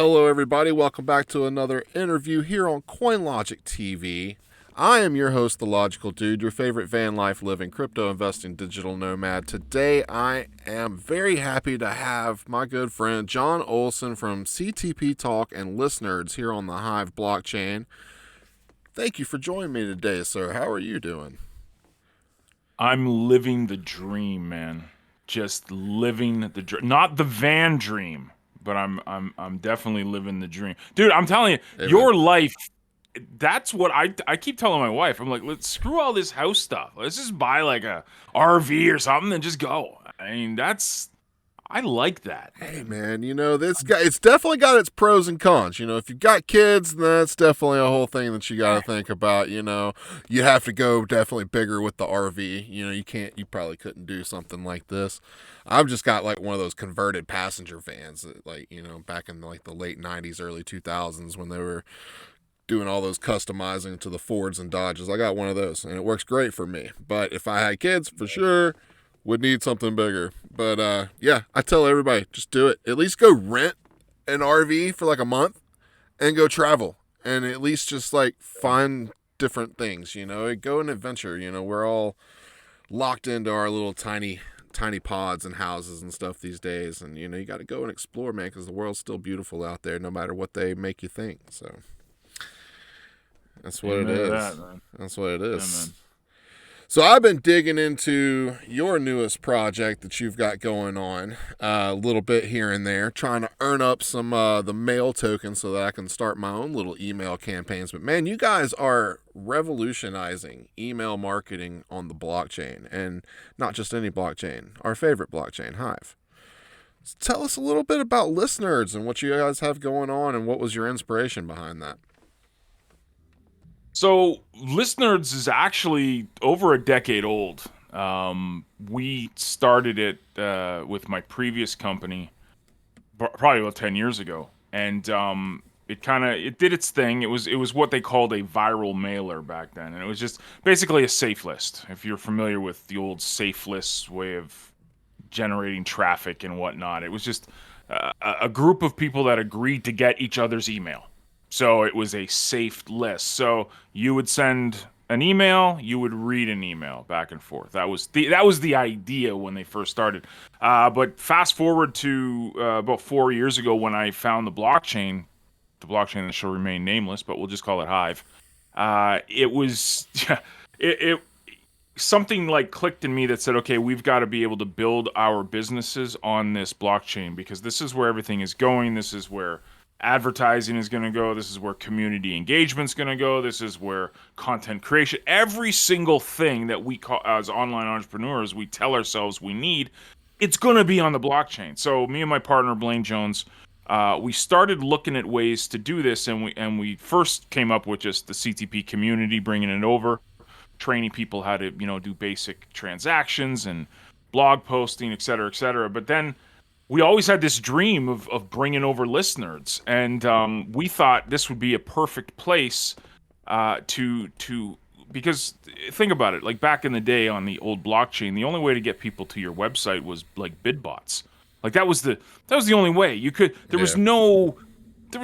Hello, everybody. Welcome back to another interview here on CoinLogic TV. I am your host, The Logical Dude, your favorite van life living, crypto investing digital nomad. Today, I am very happy to have my good friend John Olson from CTP Talk and Listnerds here on the Hive blockchain. Thank you for joining me today, sir. How are you doing? I'm living the dream, man. Just living the dream. Not the van dream, but I'm definitely living the dream. Dude, I'm telling you, Amen. your life, that's what I keep telling my wife. I'm like, let's screw all this house stuff. Let's just buy like a RV or something and just go. I mean, I like that, Hey, man. man, this guy, it's definitely got its pros and cons. If you've got kids, then that's definitely a whole thing that you got to think about. You have to go definitely bigger with the RV. You probably couldn't do something like this. I've just got like one of those converted passenger vans that, like, back in like the late 90s, early 2000s when they were doing all those customizing to the Fords and Dodges. I got one of those and it works great for me. But if I had kids, for sure, would need something bigger. But yeah, I tell everybody, just do it. At least go rent an RV for like a month and go travel. And at least just like find different things, go and adventure. We're all locked into our little tiny pods and houses and stuff these days. And, you got to go and explore, man, because the world's still beautiful out there no matter what they make you think. So that's what it Amen to is. that, man. That's what it is. Amen. So I've been digging into your newest project that you've got going on a little bit here and there, trying to earn up some the mail tokens so that I can start my own little email campaigns. But man, you guys are revolutionizing email marketing on the blockchain, and not just any blockchain, our favorite blockchain, Hive. So tell us a little bit about Listnerds and what you guys have going on, and what was your inspiration behind that. So, Listnerds is actually over a decade old. We started it with my previous company probably about 10 years ago, and it did its thing. It was what they called a viral mailer back then, and it was just basically a safe list. If you're familiar with the old safe list way of generating traffic and whatnot, it was just a group of people that agreed to get each other's email. So it was a safe list. So you would send an email, you would read an email back and forth. That was the idea when they first started. But fast forward to about 4 years ago when I found the blockchain that shall remain nameless, but we'll just call it Hive. It was it something like clicked in me that said, okay, we've got to be able to build our businesses on this blockchain because this is where everything is going. This is where advertising is going to go. This is where community engagement is going to go. This is where content creation, every single thing that we call as online entrepreneurs, we tell ourselves we need, it's going to be on the blockchain. So me and my partner, Blaine Jones, we started looking at ways to do this, and we first came up with just the CTP community, bringing it over, training people how to do basic transactions and blog posting, et cetera, et cetera. But then we always had this dream of bringing over Listnerds, and we thought this would be a perfect place to because think about it, like back in the day on the old blockchain, the only way to get people to your website was like bid bots. Like that was the only way you could. Yeah. There was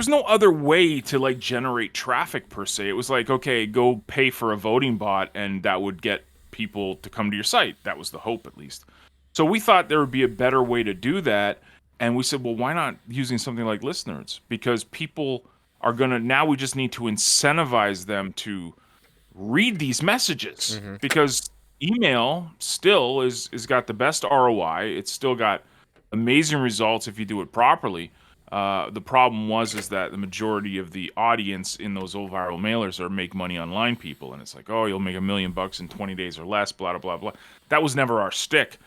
no other way to like generate traffic per se. It was like, okay, go pay for a voting bot and that would get people to come to your site. That was the hope, at least. So we thought there would be a better way to do that. And we said, well, why not using something like Listnerds? Because people are going to, now we just need to incentivize them to read these messages Mm-hmm. because email still is got the best ROI. It's still got amazing results if you do it properly. The problem is that the majority of the audience in those old viral mailers are make money online people, and it's like, oh, you'll make $1 million in 20 days or less, blah blah blah blah. That was never our stick.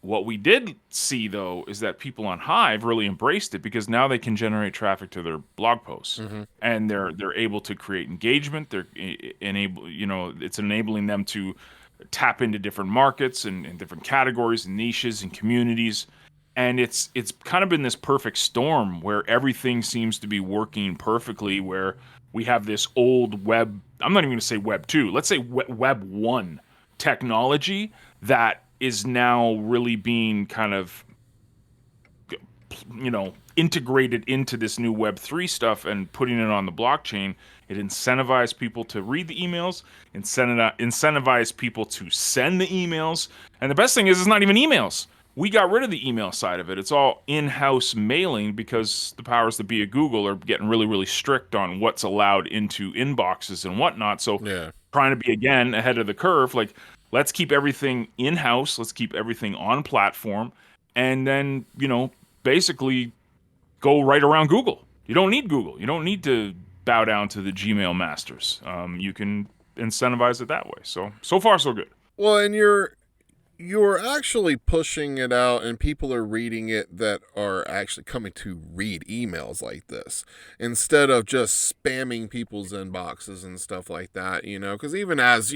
What we did see though is that people on Hive really embraced it because now they can generate traffic to their blog posts, Mm-hmm. and they're able to create engagement. It's enabling them to tap into different markets and different categories and niches and communities, and it's kind of been this perfect storm where everything seems to be working perfectly, where we have this old web, I'm not even going to say web 2, let's say web 1 technology that is now really being kind of integrated into this new Web3 stuff and putting it on the blockchain, it incentivized people to read the emails, incentivized people to send the emails. And the best thing is, it's not even emails. We got rid of the email side of it. It's all in-house mailing because the powers that be at Google are getting really, really strict on what's allowed into inboxes and whatnot. So Yeah. trying to be, again, ahead of the curve, like, let's keep everything in-house. Let's keep everything on platform. And then, basically go right around Google. You don't need Google. You don't need to bow down to the Gmail masters. You can incentivize it that way. So far, so good. Well, and you're actually pushing it out, and people are reading it that are actually coming to read emails like this instead of just spamming people's inboxes and stuff like that. Because even as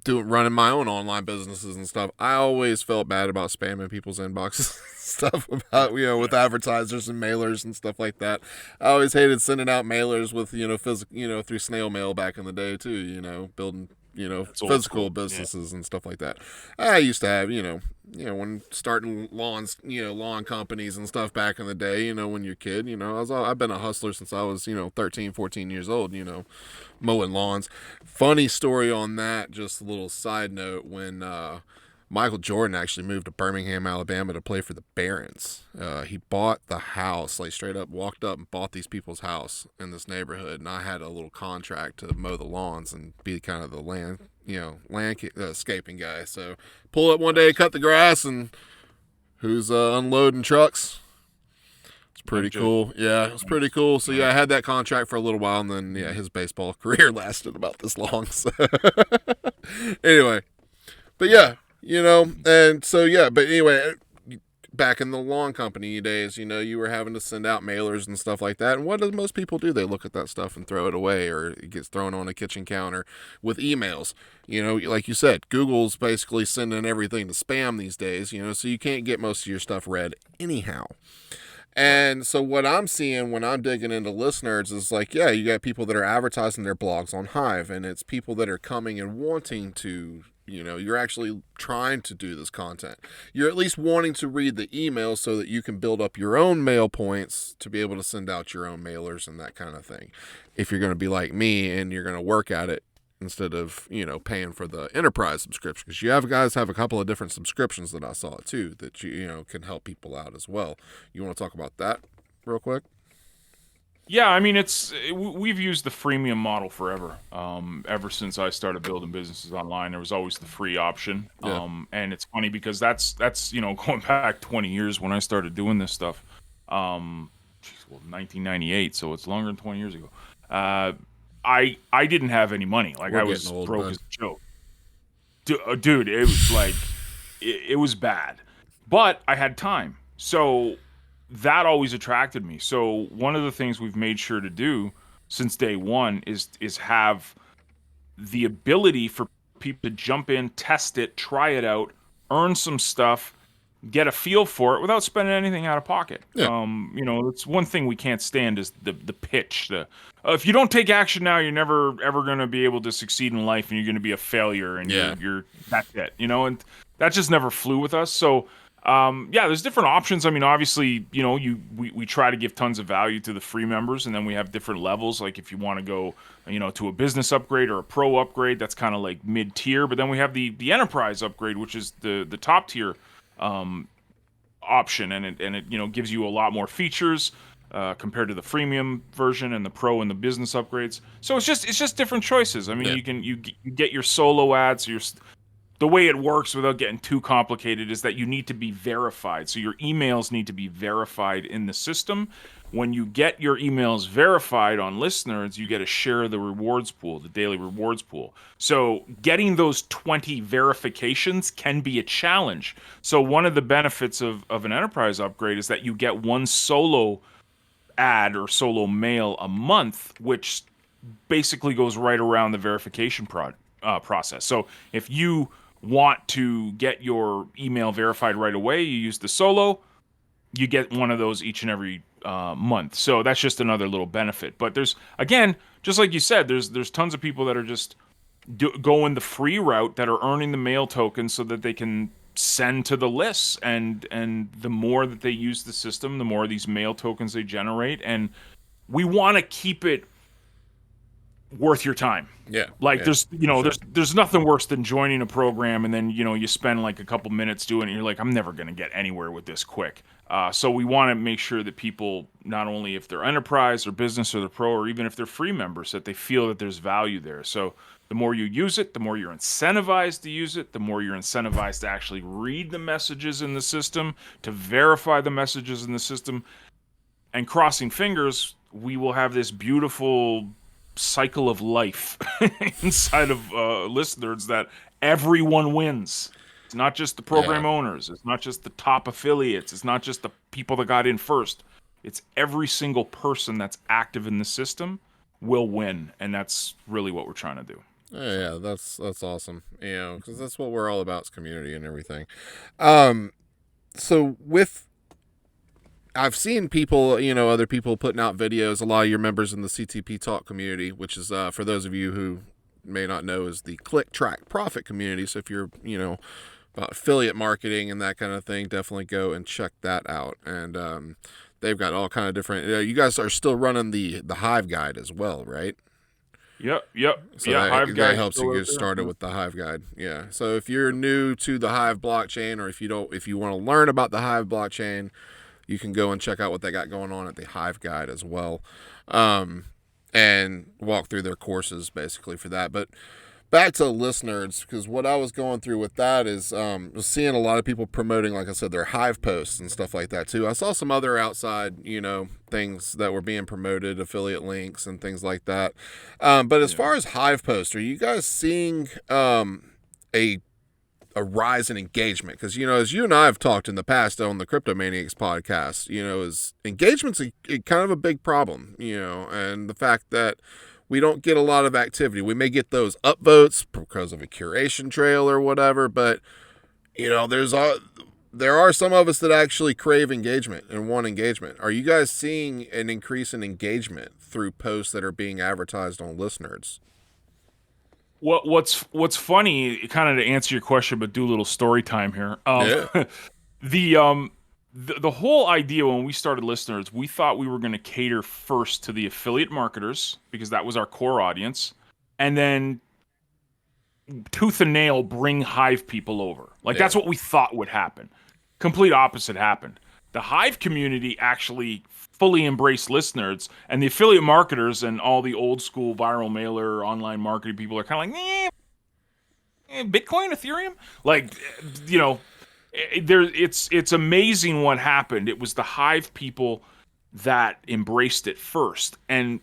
running my own online businesses and stuff, I always felt bad about spamming people's inboxes stuff about with advertisers and mailers and stuff like that. I always hated sending out mailers with physical through snail mail back in the day too, building physical businesses and stuff like that. I used to have when starting lawn companies and stuff back in the day, when you're a kid, I've been a hustler since I was 13 14 years old, mowing lawns. Funny story on that, just a little side note, when Michael Jordan actually moved to Birmingham, Alabama to play for the Barons. He bought the house, like straight up walked up and bought these people's house in this neighborhood, and I had a little contract to mow the lawns and be kind of the landscaping guy. So pull up one day, cut the grass, and who's unloading trucks? It's pretty cool. Yeah, it was pretty cool. So yeah, I had that contract for a little while, and then his baseball career lasted about this long. So anyway, but yeah. And so, but anyway, back in the lawn company days, you were having to send out mailers and stuff like that. And what do most people do? They look at that stuff and throw it away, or it gets thrown on a kitchen counter. With emails, like you said, Google's basically sending everything to spam these days, so you can't get most of your stuff read anyhow. And so what I'm seeing when I'm digging into Listnerds is like, you got people that are advertising their blogs on Hive, and it's people that are coming and wanting to, you're actually trying to do this content. You're at least wanting to read the emails so that you can build up your own mail points to be able to send out your own mailers and that kind of thing. If you're going to be like me and you're going to work at it instead of, paying for the enterprise subscription, because guys have a couple of different subscriptions that I saw too that can help people out as well. You want to talk about that real quick? Yeah, I mean, we've used the freemium model forever. Ever since I started building businesses online, there was always the free option. Yeah. And it's funny because that's going back 20 years when I started doing this stuff. 1998, so it's longer than 20 years ago. I didn't have any money. Like, I was broke as a joke. Dude, it was like it was bad, but I had time, so that always attracted me. So one of the things we've made sure to do since day one is have the ability for people to jump in, test it, try it out, earn some stuff, get a feel for it without spending anything out of pocket. Yeah. It's one thing we can't stand is the pitch. If you don't take action now, you're never ever going to be able to succeed in life, and you're going to be a failure, and you're that's it. And that just never flew with us. So there's different options. I mean, obviously, we try to give tons of value to the free members, and then we have different levels. Like if you want to go, to a business upgrade or a pro upgrade, that's kind of like mid tier. But then we have the enterprise upgrade, which is the top tier option, and it gives you a lot more features compared to the freemium version and the pro and the business upgrades. So it's just different choices. I mean, you get your solo ads, the way it works without getting too complicated is that you need to be verified. So your emails need to be verified in the system. When you get your emails verified on Listnerds, you get a share of the rewards pool, the daily rewards pool. So getting those 20 verifications can be a challenge. So one of the benefits of an enterprise upgrade is that you get one solo ad or solo mail a month, which basically goes right around the verification process. So if you want to get your email verified right away, you use the solo, you get one of those each and every month. So that's just another little benefit. But there's, again, just like you said, there's tons of people that are just going the free route, that are earning the mail tokens so that they can send to the lists, and the more that they use the system, the more of these mail tokens they generate, and we want to keep it worth your time. Yeah. Like Yeah. Sure. there's nothing worse than joining a program and then you spend like a couple minutes doing it and you're like, I'm never going to get anywhere with this quick. So we want to make sure that people, not only if they're enterprise or business or the pro, or even if they're free members, that they feel that there's value there. So the more you use it, the more you're incentivized to use it, the more you're incentivized to actually read the messages in the system, to verify the messages in the system. And crossing fingers, we will have this beautiful cycle of life inside of Listnerds that everyone wins. It's not just the program owners. It's not just the top affiliates. It's not just the people that got in first. It's every single person that's active in the system will win, and that's really what we're trying to do. Yeah, that's awesome. Because that's what we're all about, is community and everything. So I've seen people, other people putting out videos. A lot of your members in the CTP Talk community, which is, for those of you who may not know, is the Click Track Profit community. So if you're, about affiliate marketing and that kind of thing, definitely go and check that out. And they've got all kind of different. You guys are still running the Hive Guide as well, right? Yep. So Hive that helps you get started with the Hive Guide. Yeah. So if you're new to the Hive blockchain, or if you want to learn about the Hive blockchain, you can go and check out what they got going on at the Hive Guide as well, and walk through their courses basically for that. But back to Listnerds, because what I was going through with that is was seeing a lot of people promoting, like I said, their Hive posts and stuff like that too. I saw some other outside, things that were being promoted, affiliate links and things like that. But as far as Hive posts, are you guys seeing a rise in engagement? Because as you and I have talked in the past on the Cryptomaniacs podcast, is engagement's kind of a big problem, and the fact that we don't get a lot of activity. We may get those upvotes because of a curation trail or whatever, but there are some of us that actually crave engagement and want engagement. Are you guys seeing an increase in engagement through posts that are being advertised on Listnerds? What's funny, kind of to answer your question, but do a little story time here. Yeah. The whole idea when we started Listnerds, we thought we were going to cater first to the affiliate marketers because that was our core audience, and then tooth and nail bring Hive people over. That's what we thought would happen. Complete opposite happened. The Hive community actually fully embraced Listnerds, and the affiliate marketers and all the old school viral mailer online marketing people are kind of like, Bitcoin, Ethereum, it's amazing what happened. It was the Hive people that embraced it first, and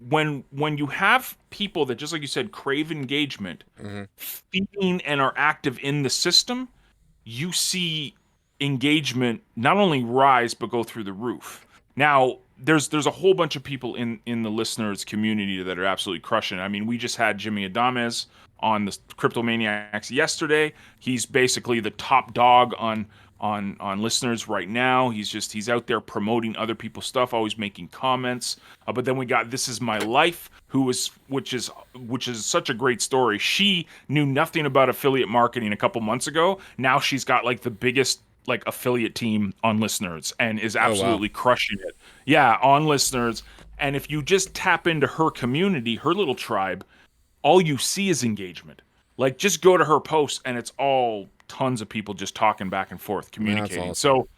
when you have people that, just like you said, crave engagement, feeding and are active in the system, you see engagement not only rise but go through the roof. Now, there's a whole bunch of people in the Listnerds community that are absolutely crushing it. I mean, we just had Jimmy Adames on the Cryptomaniacs yesterday. He's basically the top dog on Listnerds right now. He's out there promoting other people's stuff, always making comments. But then we got This Is My Life, which is such a great story. She knew nothing about affiliate marketing a couple months ago. Now she's got like the biggest affiliate team on Listnerds and is absolutely crushing it. Yeah, on Listnerds. And if you just tap into her community, her little tribe, all you see is engagement. Just go to her posts and it's all tons of people just talking back and forth, communicating. Awesome. So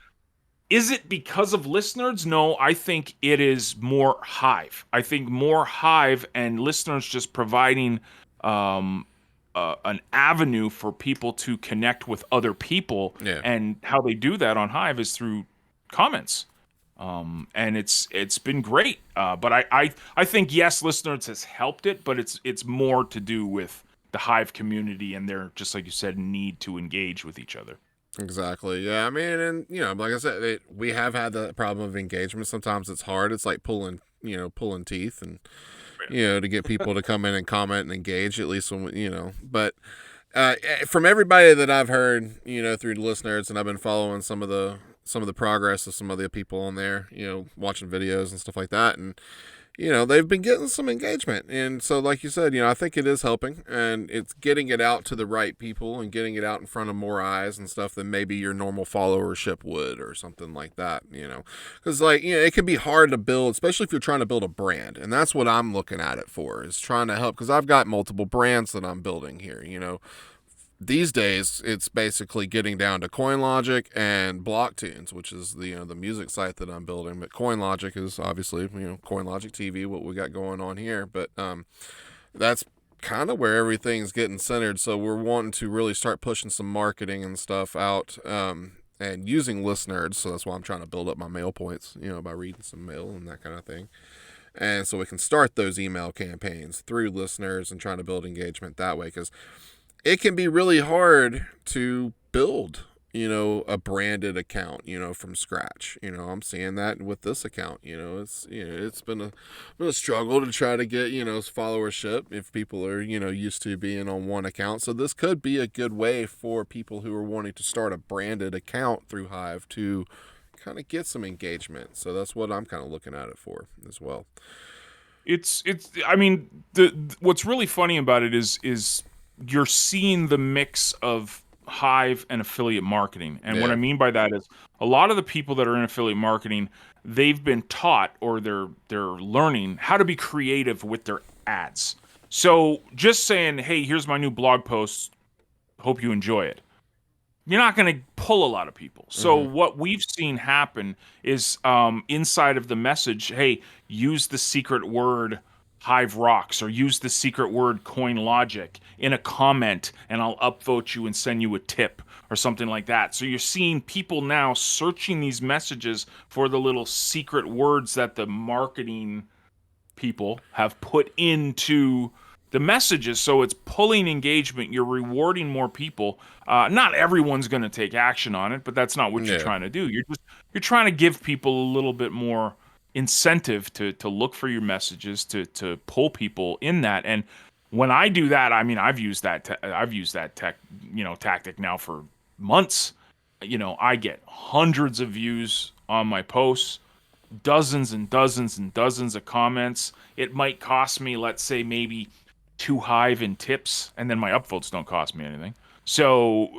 is it because of Listnerds? No, I think it is more Hive. I think more Hive and Listnerds just providing an avenue for people to connect with other people. Yeah. And how they do that on Hive is through comments. And it's been great. But I think, yes, Listnerds has helped it, but it's more to do with the Hive community and their, just like you said, need to engage with each other. Exactly. Yeah. I mean, and like I said, we have had the problem of engagement. Sometimes it's hard. It's like pulling teeth, and to get people to come in and comment and engage, at least when But from everybody that I've heard, through the Listnerds, and I've been following some of the progress of some of the people on there, watching videos and stuff like that, and they've been getting some engagement. And so, like you said, I think it is helping, and it's getting it out to the right people and getting it out in front of more eyes and stuff than maybe your normal followership would or something like that, because it can be hard to build, especially if you're trying to build a brand. And that's what I'm looking at it for, is trying to help, because I've got multiple brands that I'm building here. These days it's basically getting down to CoinLogic and BlockTunes, which is the music site that I'm building. But CoinLogic is obviously CoinLogic TV, what we got going on here. But that's kind of where everything's getting centered. So we're wanting to really start pushing some marketing and stuff out, and using Listnerds. So that's why I'm trying to build up my mail points, by reading some mail and that kind of thing. And so we can start those email campaigns through Listnerds and trying to build engagement that way, because it can be really hard to build, a branded account, from scratch. I'm seeing that with this account. It's been a struggle to try to get, followership if people are, used to being on one account. So this could be a good way for people who are wanting to start a branded account through Hive to kind of get some engagement. So that's what I'm kind of looking at it for as well. I mean, what's really funny about it is you're seeing the mix of Hive and affiliate marketing. And what I mean by that is a lot of the people that are in affiliate marketing, they've been taught, or they're learning how to be creative with their ads. So just saying, hey, here's my new blog post, hope you enjoy it, you're not going to pull a lot of people. So what we've seen happen is inside of the message, hey, use the secret word Hive Rocks, or use the secret word CoinLogic in a comment, and I'll upvote you and send you a tip or something like that. So you're seeing people now searching these messages for the little secret words that the marketing people have put into the messages. So it's pulling engagement. You're rewarding more people. Not everyone's going to take action on it, but that's not what you're trying to do. You're trying to give people a little bit more incentive to look for your messages, to pull people in that. And when I do that, I mean, I've used that tactic now for months. I get hundreds of views on my posts, dozens and dozens and dozens of comments. It might cost me, let's say, maybe 2 Hive in tips, and then my upvotes don't cost me anything. So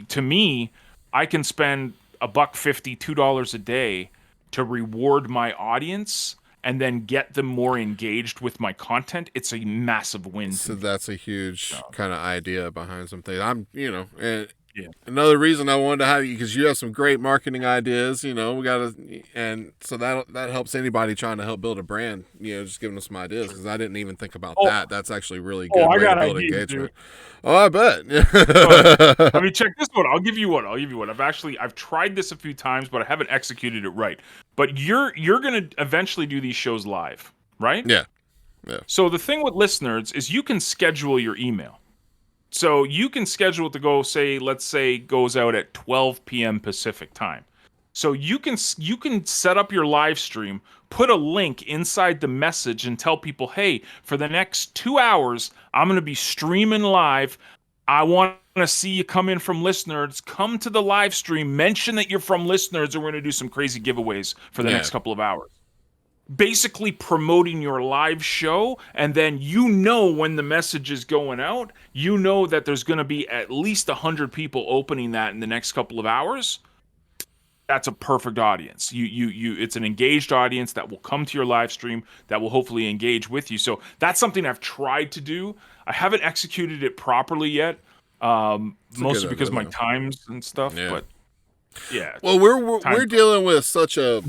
to me, I can spend $1.50, $2 a day to reward my audience and then get them more engaged with my content. It's a massive win. So that's a huge kind of idea behind something. Another reason I wanted to have you, because you have some great marketing ideas. And so that helps anybody trying to help build a brand. Just giving us some ideas, because I didn't even think about that. That's actually really good way to build engagement. Oh, I bet. I mean, check this one. I'll give you one. I've tried this a few times, but I haven't executed it right. But you're gonna eventually do these shows live, right? Yeah. So the thing with Listnerds is you can schedule your email. So you can schedule it to go, let's say goes out at 12 p.m. Pacific time. So you can set up your live stream, put a link inside the message, and tell people, hey, for the next 2 hours, I'm going to be streaming live. I want to see you come in from Listnerds. Come to the live stream, mention that you're from Listnerds, and we're going to do some crazy giveaways for the next couple of hours. Basically promoting your live show, and then when the message is going out, that there's going to be at least 100 people opening that in the next couple of hours. That's a perfect audience. It's an engaged audience that will come to your live stream, that will hopefully engage with you. So that's something I've tried to do. I haven't executed it properly yet, mostly because of my times and stuff. But yeah. Well, we're dealing with such a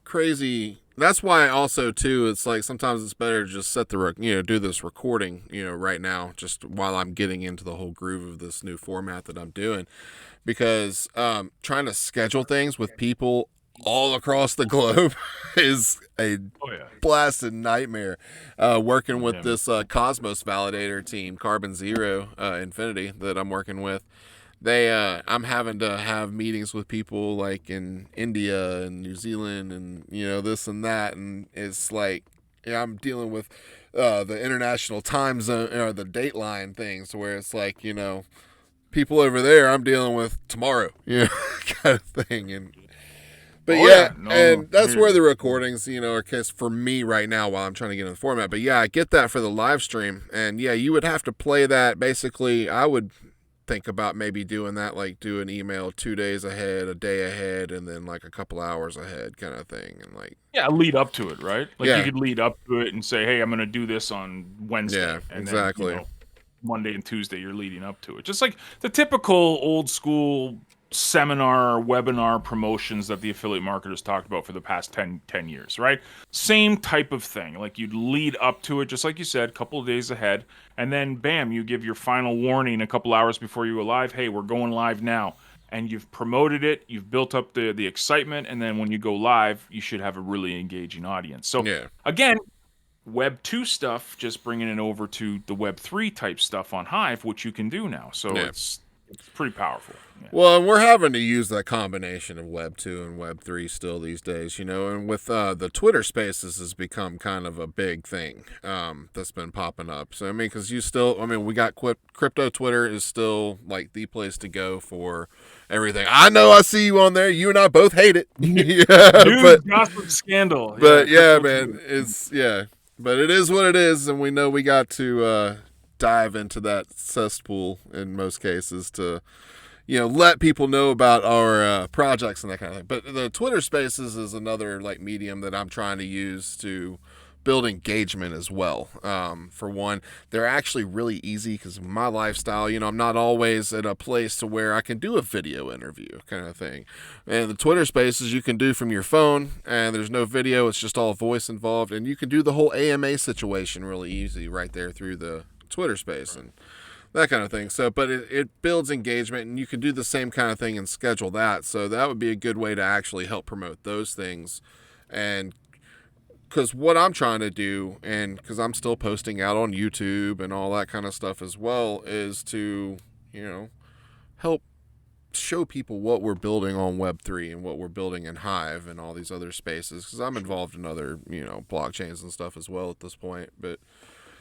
crazy. That's why also too, it's like sometimes it's better to just do this recording, right now, just while I'm getting into the whole groove of this new format that I'm doing, because trying to schedule things with people all across the globe is a blasted nightmare. Working with this Cosmos validator team, Carbon Zero Infinity, that I'm working with. I'm having to have meetings with people like in India and New Zealand and this and that, and it's like I'm dealing with the international time zone or the dateline things, where it's like people over there I'm dealing with tomorrow, kind of thing. And But Oh yeah, yeah, no, and I that's hear where you. the recordings, are cause for me right now while I'm trying to get in the format. But yeah, I get that for the live stream. And yeah, you would have to play that basically. I would think about maybe doing that, like do an email 2 days ahead, a day ahead, and then like a couple hours ahead kind of thing. And like, Yeah, lead up to it, right? Like you yeah, could lead up to it and say, "Hey, I'm going to do this on yeah, Wednesday," and then exactly. Monday and Tuesday you're leading up to it. Just like the typical old school seminar, webinar promotions that the affiliate marketers talked about for the past 10 years, right? Same type of thing. Like you'd lead up to it, just like you said, a couple of days ahead, and then bam, you give your final warning a couple hours before you go live. Hey, we're going live now. And you've promoted it, you've built up the excitement, and then when you go live, you should have a really engaging audience. So Yeah, again, Web 2 stuff, just bringing it over to the Web 3 type stuff on Hive, which you can do now. So yeah. it's pretty powerful. Yeah. Well, and we're having to use that combination of Web 2 and Web 3 still these days, and with the Twitter Spaces has become kind of a big thing that's been popping up. So, I mean, because we got crypto Twitter is still like the place to go for everything. I know I see you on there. You and I both hate it. Yeah, News, gossip, scandal. Yeah, but yeah, crypto man, Twitter. yeah. But it is what it is, and we know we got to dive into that cesspool in most cases to let people know about our projects and that kind of thing. But the Twitter Spaces is another like medium that I'm trying to use to build engagement as well. For one, they're actually really easy because my lifestyle, I'm not always at a place to where I can do a video interview kind of thing. And the Twitter Spaces you can do from your phone, and there's no video; it's just all voice involved, and you can do the whole AMA situation really easy right there through the Twitter Space. And that kind of thing. So, but it builds engagement, and you can do the same kind of thing and schedule that. So that would be a good way to actually help promote those things. And because what I'm trying to do, and because I'm still posting out on YouTube and all that kind of stuff as well, is to, help show people what we're building on Web3 and what we're building in Hive and all these other spaces. Because I'm involved in other, blockchains and stuff as well at this point. But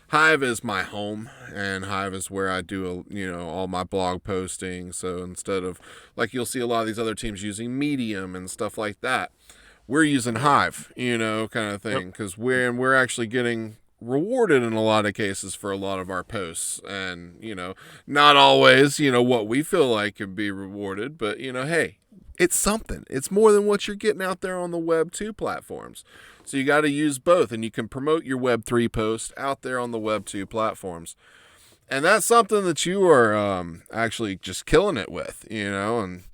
Hive is my home, and Hive is where I do, all my blog posting. So instead of, like, you'll see a lot of these other teams using Medium and stuff like that, we're using Hive, kind of thing, because we're actually getting rewarded in a lot of cases for a lot of our posts, and not always, what we feel like can be rewarded, but hey, it's something. It's more than what you're getting out there on the Web 2 platforms. So you got to use both, and you can promote your Web 3 posts out there on the Web 2 platforms. And that's something that you are actually just killing it with, and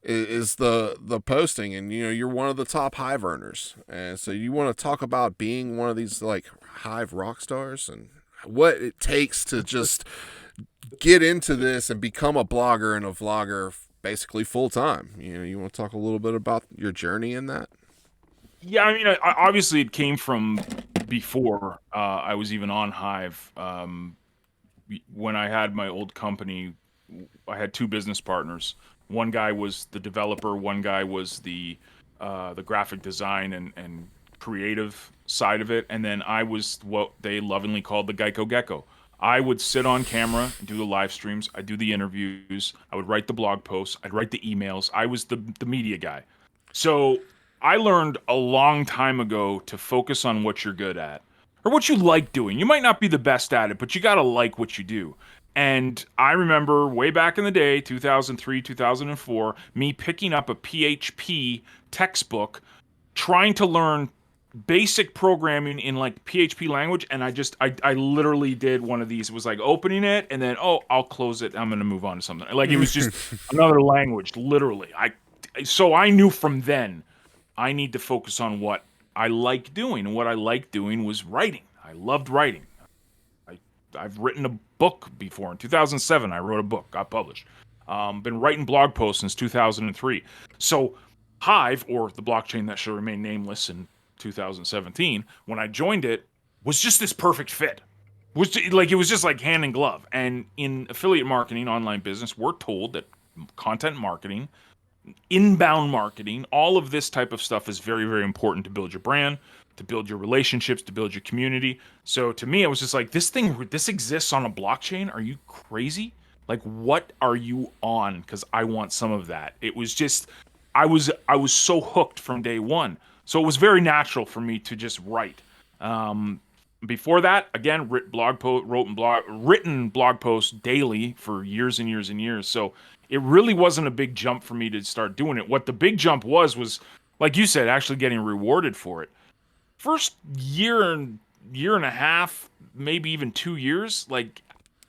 is the posting. And, you're one of the top Hive earners. And so you want to talk about being one of these, like, Hive rock stars and what it takes to just get into this and become a blogger and a vlogger basically full time. You want to talk a little bit about your journey in that? Yeah, I mean, obviously it came from before I was even on Hive. When I had my old company, I had two business partners. One guy was the developer. One guy was the graphic design and creative side of it. And then I was what they lovingly called the Geico Gecko. I would sit on camera and do the live streams. I'd do the interviews. I would write the blog posts. I'd write the emails. I was the media guy. So I learned a long time ago to focus on what you're good at or what you like doing. You might not be the best at it, but you got to like what you do. And I remember way back in the day, 2003, 2004, me picking up a PHP textbook, trying to learn basic programming in like PHP language, and I literally did one of these. It was like opening it and then, oh, I'll close it. I'm going to move on to something. Like it was just another language, literally. So I knew from then I need to focus on what I like doing, and what I liked doing was writing. I loved writing. I've written a book before. In 2007, I wrote a book, got published. Been writing blog posts since 2003. So Hive, or the blockchain that shall remain nameless in 2017, when I joined it, was just this perfect fit. It was just like hand in glove. And in affiliate marketing, online business, we're told that content marketing, inbound marketing, all of this type of stuff is very, very important to build your brand, to build your relationships, to build your community. So to me, it was just like, this exists on a blockchain? Are you crazy? Like, what are you on? Because I want some of that. It was just I was so hooked from day one. So it was very natural for me to just write. Um, Before that, again, written blog posts daily for years and years and years. So it really wasn't a big jump for me to start doing it. What the big jump was like you said, actually getting rewarded for it. First year and a half, maybe even 2 years, like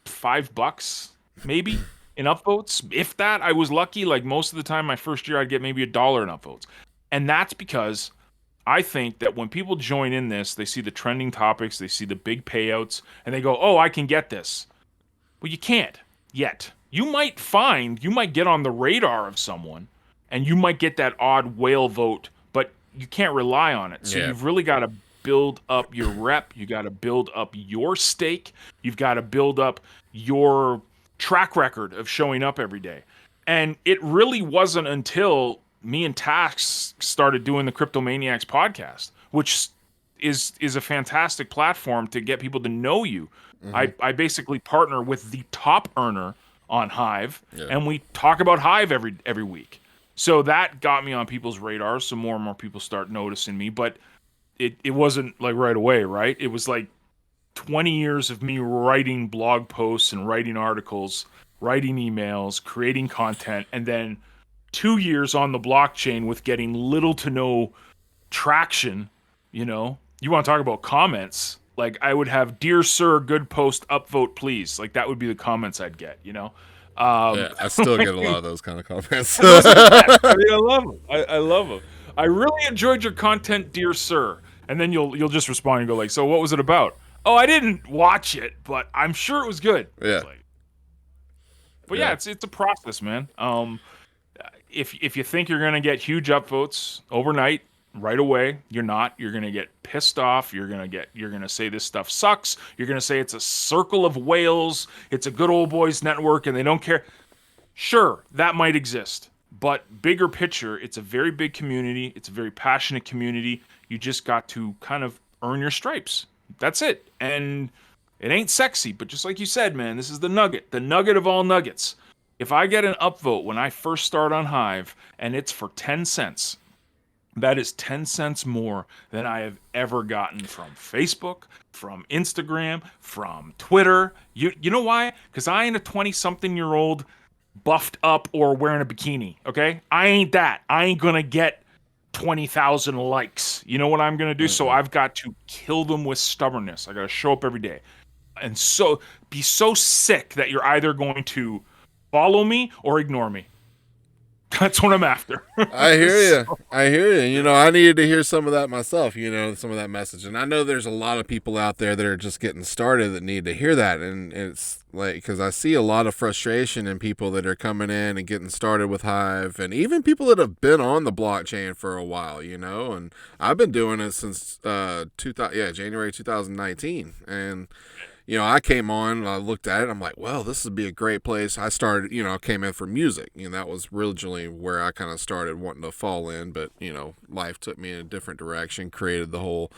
$5 maybe in upvotes. If that, I was lucky. Like most of the time, my first year, I'd get maybe $1 in upvotes, and that's because I think that when people join in this, they see the trending topics, they see the big payouts, and they go, "Oh, I can get this." Well, you can't yet. You might get on the radar of someone, and you might get that odd whale vote, but you can't rely on it. So Yeah. you've really got to build up your rep. You got to build up your stake. You've got to build up your track record of showing up every day. And it really wasn't until me and Tax started doing the Cryptomaniacs podcast, which is a fantastic platform to get people to know you. I basically partner with the top earner on Hive, Yeah. and we talk about Hive every week. So that got me on people's radars. So more and more people start noticing me, but it wasn't like right away, right? It was like 20 years of me writing blog posts and writing articles, writing emails, creating content, and then 2 years on the blockchain with getting little to no traction. You want to talk about comments? Like I would have, "Dear sir, good post, upvote please." Like that would be the comments I'd get. Yeah, I still get a lot of those kind of comments. Those are the best. I mean, I love them. I love them. "I really enjoyed your content, dear sir." And then you'll just respond and go like, "So what was it about?" "Oh, I didn't watch it, but I'm sure it was good." Yeah. But yeah, it's a process, man. If you think you're gonna get huge upvotes overnight, right away, you're not. You're gonna get pissed off. You're gonna say this stuff sucks. You're gonna say it's a circle of whales. It's a good old boys network, and they don't care. Sure, that might exist, but bigger picture, it's a very big community. It's a very passionate community. You just got to kind of earn your stripes. That's it. And it ain't sexy, but just like you said, man, this is the nugget of all nuggets. If I get an upvote when I first start on Hive and it's for 10 cents, that is 10 cents more than I have ever gotten from Facebook, from Instagram, from Twitter. You know why? Because I ain't a 20-something-year-old buffed up or wearing a bikini, okay? I ain't that. I ain't going to get 20,000 likes. You know what I'm going to do? So I've got to kill them with stubbornness. I got to show up every day. And so be so sick that you're either going to follow me or ignore me. That's what I'm after. I hear you. I hear you. I needed to hear some of that myself, some of that message. And I know there's a lot of people out there that are just getting started that need to hear that. And it's like, because I see a lot of frustration in people that are coming in and getting started with Hive, and even people that have been on the blockchain for a while, and I've been doing it since January 2019. And I came on and I looked at it. I'm like, well, this would be a great place. I started, I came in for music. That was originally where I kind of started wanting to fall in. But, life took me in a different direction, created the whole,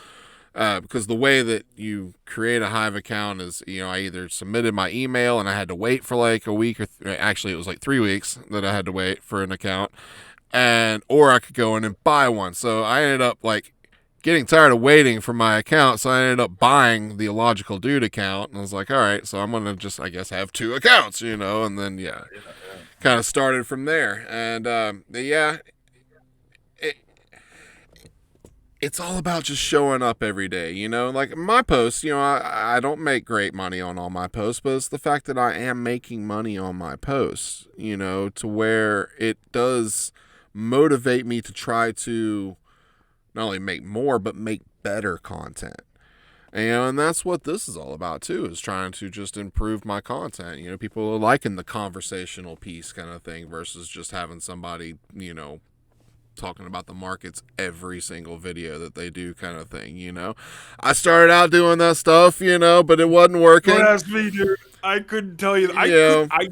because the way that you create a Hive account is, I either submitted my email and I had to wait for like a week actually it was like 3 weeks that I had to wait for an account, or I could go in and buy one. So I ended up like getting tired of waiting for my account, so I ended up buying the Illogical Dude account, and I was like, all right, so I'm gonna just, I guess, have 2 accounts, and then kind of started from there. And it's all about just showing up every day, like my posts, I don't make great money on all my posts, but it's the fact that I am making money on my posts, to where it does motivate me to try to not only make more, but make better content. And that's what this is all about too, is trying to just improve my content. People are liking the conversational piece kind of thing versus just having somebody, talking about the markets every single video that they do kind of thing. I started out doing that stuff, but it wasn't working. Don't ask me, dude. I couldn't tell you. I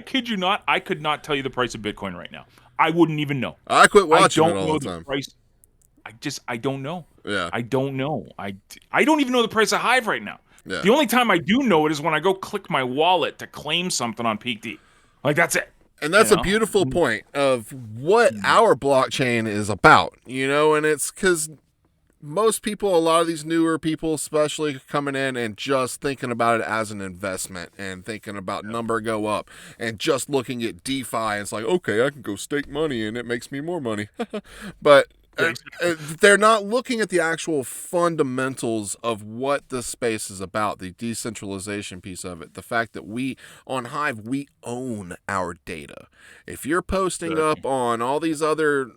kid you not. I could not tell you the price of Bitcoin right now. I wouldn't even know. I quit watching it all the time. Price. I don't know. Yeah. I don't know. I don't even know the price of Hive right now. Yeah. The only time I do know it is when I go click my wallet to claim something on Peak D. Like, that's it. And You that's a know, beautiful point of what our blockchain is about, and it's because most people, a lot of these newer people, especially coming in and just thinking about it as an investment and thinking about number go up and just looking at DeFi. And it's like, okay, I can go stake money and it makes me more money. But yeah, they're not looking at the actual fundamentals of what this space is about, the decentralization piece of it. The fact that we, on Hive, we own our data. If you're posting up on all these other,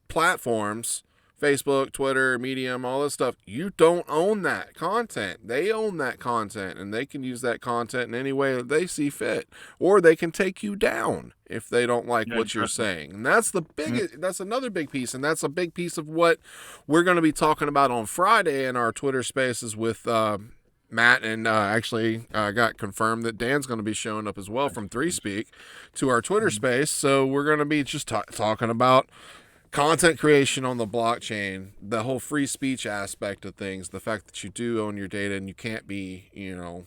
platforms, Facebook, Twitter, Medium, all this stuff, you don't own that content. They own that content, and they can use that content in any way that they see fit, or they can take you down if they don't like what you're saying. And that's that's another big piece, and that's a big piece of what we're going to be talking about on Friday in our Twitter Spaces with Matt, and actually got confirmed that Dan's going to be showing up as well from 3Speak to our Twitter Space. So we're going to be just talking about content creation on the blockchain, the whole free speech aspect of things, the fact that you do own your data and you can't be,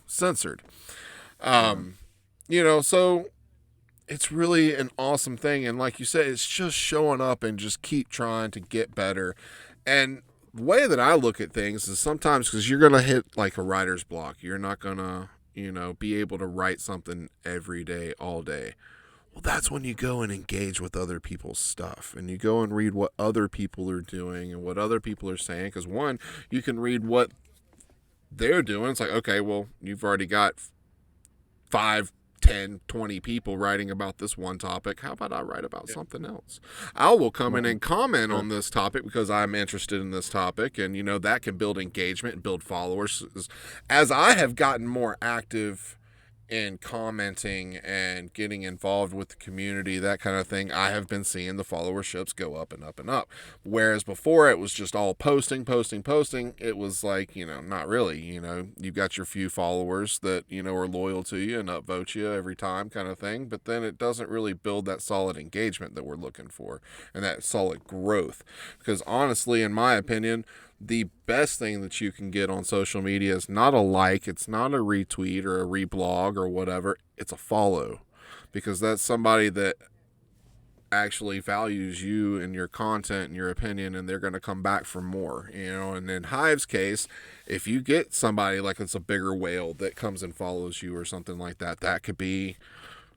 censored. So it's really an awesome thing. And like you said, it's just showing up and just keep trying to get better. And the way that I look at things is sometimes because you're going to hit like a writer's block. You're not going to, be able to write something every day, all day. Well, that's when you go and engage with other people's stuff and you go and read what other people are doing and what other people are saying. Because one, you can read what they're doing. It's like, okay, well, you've already got 5, 10, 20 people writing about this one topic. How about I write about something else? I will come in and comment on this topic because I'm interested in this topic. And, that can build engagement and build followers. As I have gotten more active and commenting and getting involved with the community, that kind of thing, I have been seeing the followerships go up and up and up. Whereas before it was just all posting. It was like, not really, you've got your few followers that, are loyal to you and upvote you every time kind of thing. But then it doesn't really build that solid engagement that we're looking for and that solid growth. Because honestly, in my opinion, the best thing that you can get on social media is not a like, it's not a retweet or a reblog or whatever, it's a follow. Because that's somebody that actually values you and your content and your opinion, and they're going to come back for more, And in Hive's case, if you get somebody like it's a bigger whale that comes and follows you or something like that, that could be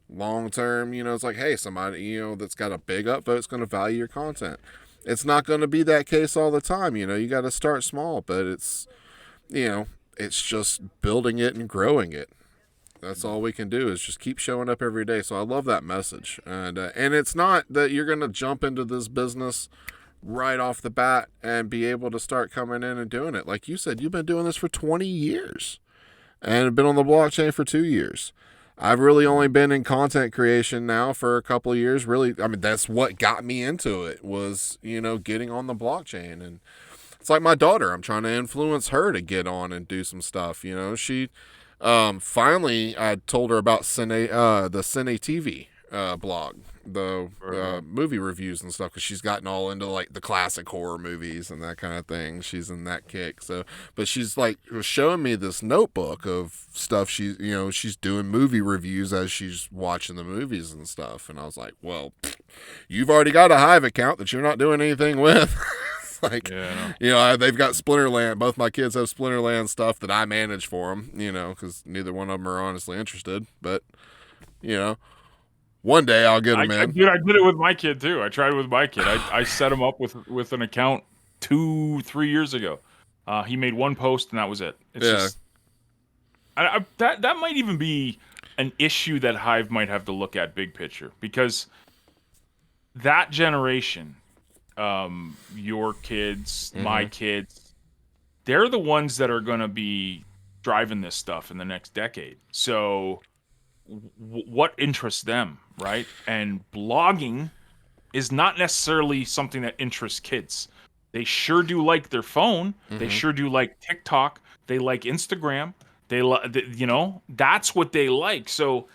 long term, it's like, hey, somebody, that's got a big upvote is going to value your content. It's not going to be that case all the time. You got to start small, but it's just building it and growing it. That's all we can do is just keep showing up every day. So I love that message. And it's not that you're going to jump into this business right off the bat and be able to start coming in and doing it. Like you said, you've been doing this for 20 years and been on the blockchain for 2 years. I've really only been in content creation now for a couple of years. Really, I mean, that's what got me into it was, getting on the blockchain. And it's like my daughter. I'm trying to influence her to get on and do some stuff. She finally, I told her about the Cine TV blog, the movie reviews and stuff, because she's gotten all into like the classic horror movies and that kind of thing. She's in that kick. So, but she's like showing me this notebook of stuff. She's doing movie reviews as she's watching the movies and stuff. And I was like, well, you've already got a Hive account that you're not doing anything with. Like, they've got Splinterland. Both my kids have Splinterland stuff that I manage for them, because neither one of them are honestly interested. But, one day I'll get them in. I did it with my kid too. I tried it with my kid. I set him up with an account 2-3 years ago. He made one post and that was it. It's just that might even be an issue that Hive might have to look at big picture, because that generation, your kids, my kids, they're the ones that are going to be driving this stuff in the next decade. So what interests them, right? And blogging is not necessarily something that interests kids. They sure do like their phone. They sure do like TikTok. They like Instagram. That's what they like. So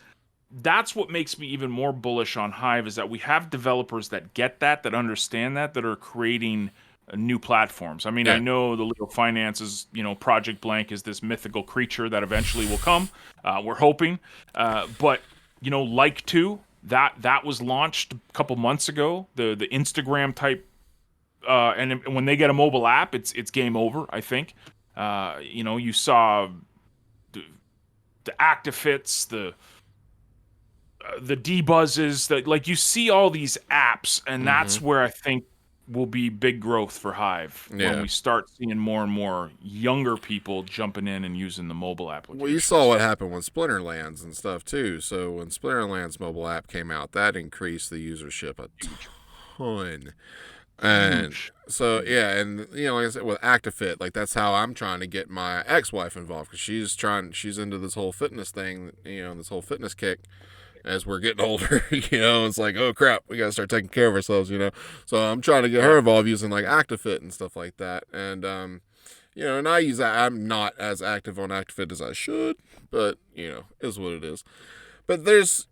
that's what makes me even more bullish on Hive, is that we have developers that get that understand that are creating new platforms. I mean, I know the Leo Finance's, Project Blank is this mythical creature that eventually will come. We're hoping. But like to that was launched a couple months ago. The Instagram type, and when they get a mobile app, it's game over. I think. You saw the Actifits, the debuzzes, that like you see all these apps, and that's where I think will be big growth for Hive when we start seeing more and more younger people jumping in and using the mobile applications. Well, you saw what happened with Splinterlands and stuff too. So when Splinterlands mobile app came out, that increased the usership a ton. And so and like I said, with Actifit, like that's how I'm trying to get my ex-wife involved, because she's into this whole fitness thing, this whole fitness kick. As we're getting older, it's like, oh crap, we gotta start taking care of ourselves, So I'm trying to get her involved using like Actifit and stuff like that. And and I use that. I'm not as active on Actifit as I should, but is what it is. But there's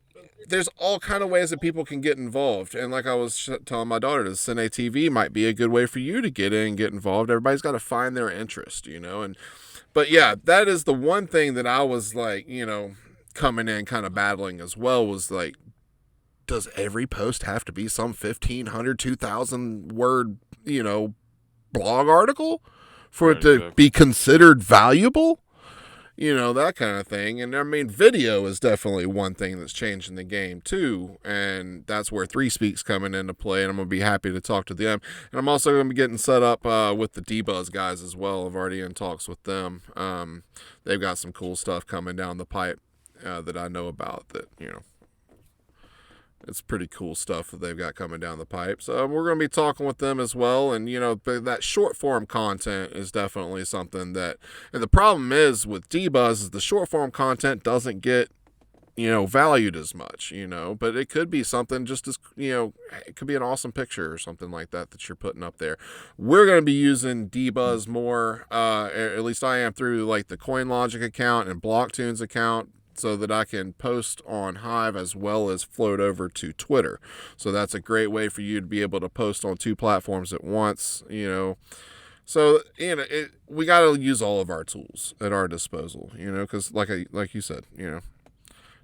all kind of ways that people can get involved. And like I was telling my daughter, the Cine TV might be a good way for you to get in and get involved. Everybody's got to find their interest, but yeah, that is the one thing that I was like, coming in kind of battling as well, was like, does every post have to be some 1,500, 2,000 word, blog article for it to be considered valuable? That kind of thing. And I mean, video is definitely one thing that's changing the game too. And that's where 3Speak's coming into play. And I'm going to be happy to talk to them. And I'm also going to be getting set up with the Debuzz guys as well. I've already in talks with them. They've got some cool stuff coming down the pipe that I know about, that, it's pretty cool stuff that they've got coming down the pipe. So we're going to be talking with them as well. And, that short form content is definitely something that, and the problem is with Debuzz is the short form content doesn't get, valued as much, but it could be something just as, it could be an awesome picture or something like that you're putting up there. We're going to be using Debuzz more, at least I am, through like the CoinLogic account and BlockTunes account, so that I can post on Hive as well as float over to Twitter. So that's a great way for you to be able to post on two platforms at once, So, we got to use all of our tools at our disposal, because like you said,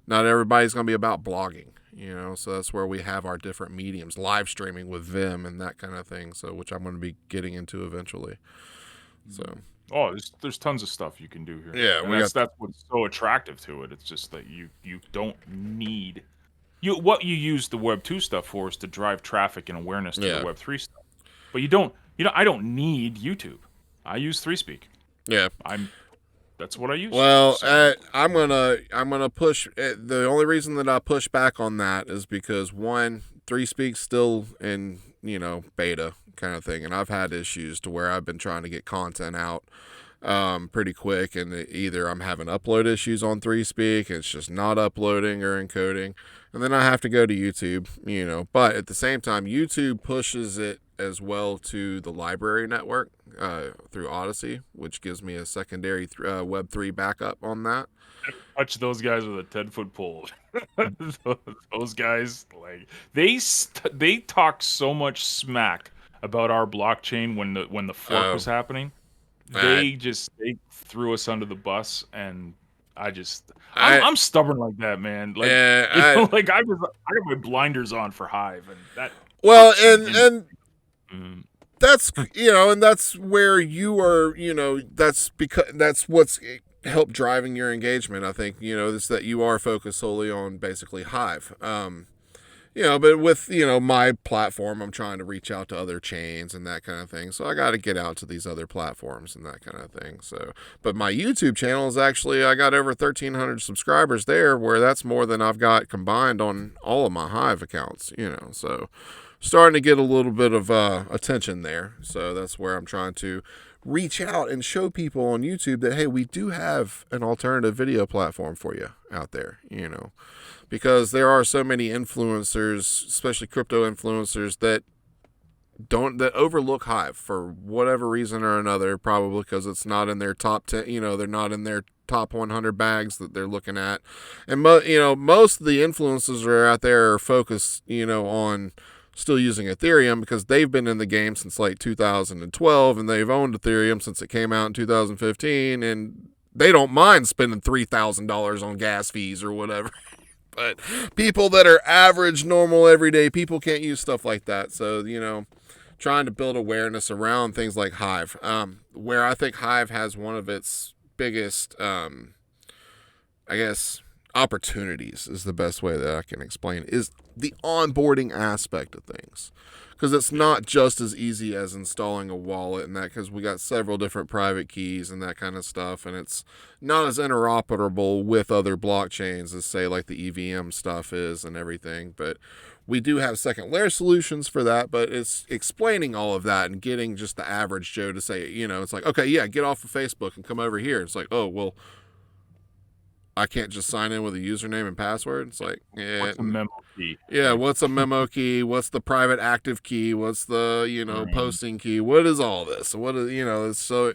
not everybody's going to be about blogging, so that's where we have our different mediums, live streaming with Vim and that kind of thing, so which I'm going to be getting into eventually. So. Oh, there's tons of stuff you can do here. Yeah, and that's what's so attractive to it. It's just that you don't need what you use the Web 2 stuff for is to drive traffic and awareness to the Web 3 stuff. But I don't need YouTube. I use 3Speak. Yeah, that's what I use. Well, I'm gonna push. The only reason that I push back on that is because, one, 3Speak's still in beta kind of thing, and I've had issues to where I've been trying to get content out pretty quick, and either I'm having upload issues on 3Speak, it's just not uploading or encoding, and then I have to go to YouTube, but at the same time, YouTube pushes it as well to the library network through Odyssey, which gives me a secondary Web3 backup on that. Touch those guys with a 10-foot pole. Those guys, like, they talk so much smack about our blockchain when the fork was happening. They threw us under the bus, and I'm stubborn like that, man. Like, like I got my blinders on for Hive, and that. Well, and that's and that's where you are. That's because that's what's helped driving your engagement. I think is that you are focused solely on basically Hive. But with, my platform, I'm trying to reach out to other chains and that kind of thing. So I got to get out to these other platforms and that kind of thing. So, but my YouTube channel is actually, I got over 1,300 subscribers there, where that's more than I've got combined on all of my Hive accounts, so starting to get a little bit of attention there. So that's where I'm trying to reach out and show people on YouTube that, hey, we do have an alternative video platform for you out there, because there are so many influencers, especially crypto influencers, that overlook Hive for whatever reason or another, probably because it's not in their top 10, they're not in their top 100 bags that they're looking at. And most of the influencers are out there are focused, on still using Ethereum, because they've been in the game since like 2012, and they've owned Ethereum since it came out in 2015, and they don't mind spending $3,000 on gas fees or whatever. But people that are average, normal, everyday people can't use stuff like that. So, trying to build awareness around things like Hive, where I think Hive has one of its biggest, I guess, opportunities is the best way that I can explain, is the onboarding aspect of things. Because it's not just as easy as installing a wallet and that, because we got several different private keys and that kind of stuff, and it's not as interoperable with other blockchains as, say, like the EVM stuff is and everything. But we do have second layer solutions for that, but it's explaining all of that and getting just the average Joe to say, it's like, okay, yeah, get off of Facebook and come over here. It's like, oh, well, I can't just sign in with a username and password. It's like, What's a memo key? yeah, Like, what's a memo key? What's the private active key? What's the, right. posting key? What is all this? What is, it's so,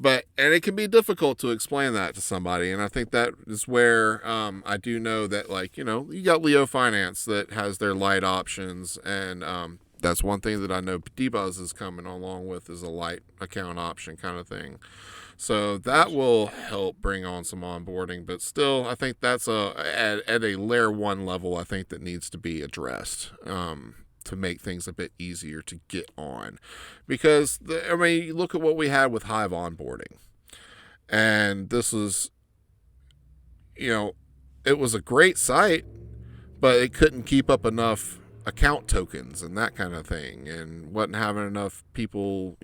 and it can be difficult to explain that to somebody. And I think that is where I do know that, like, you got Leo Finance that has their light options. And that's one thing that I know D-Buzz is coming along with, is a light account option kind of thing. So that will help bring on some onboarding, but still, I think that's at a layer 1 level, I think that needs to be addressed to make things a bit easier to get on. Because, you look at what we had with Hive onboarding. And this was, it was a great site, but it couldn't keep up enough account tokens and that kind of thing, and wasn't having enough people,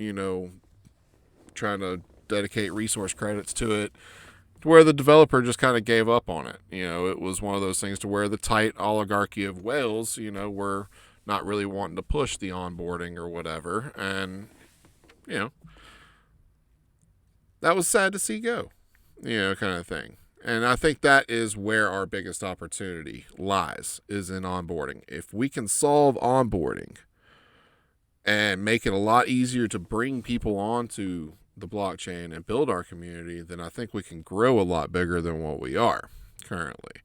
trying to dedicate resource credits to it, to where the developer just kind of gave up on it. It was one of those things to where the tight oligarchy of whales, were not really wanting to push the onboarding or whatever. And, that was sad to see go, kind of thing. And I think that is where our biggest opportunity lies, is in onboarding. If we can solve onboarding and make it a lot easier to bring people onto the blockchain and build our community, then I think we can grow a lot bigger than what we are currently.